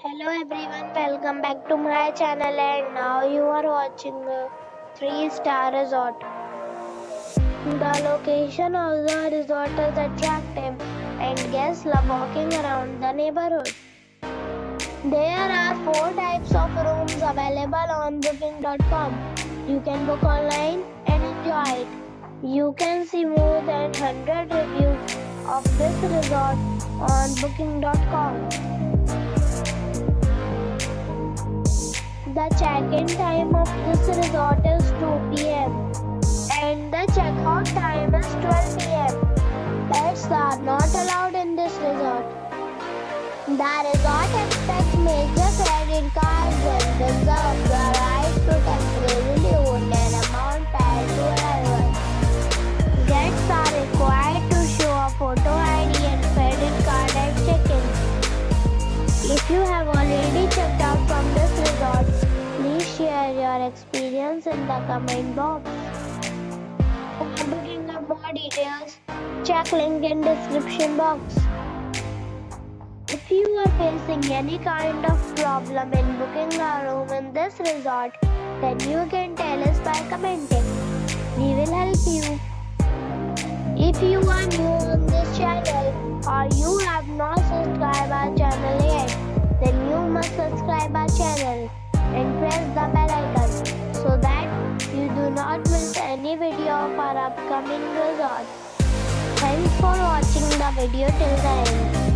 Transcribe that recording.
Hello everyone, welcome back to my channel and now you are watching a 3-star resort. The location of the resort is attractive and guests love walking around the neighborhood. There are 4 types of rooms available on booking.com. You can book online and enjoy it. You can see more than 100 reviews of this resort on booking.com. The check-in time of this resort is 2 p.m. and the check-out time is 12 p.m. Pets are not allowed in this resort. The resort accepts major credit cards and reserves the right to temporarily hold an amount prior to arrival. Guests are required to show a photo ID and credit card at check-in. If you have already checked out from this resort, please share your experience in the comment box. For booking or more details, check link in description box. If you are facing any kind of problem in booking a room in this resort, then you can tell us by commenting. We will help you. If you are new on this channel or you have not subscribed our channel yet, then you must subscribe our channel and press the bell icon so that you do not miss any video of our upcoming resort. Thanks for watching the video till the end.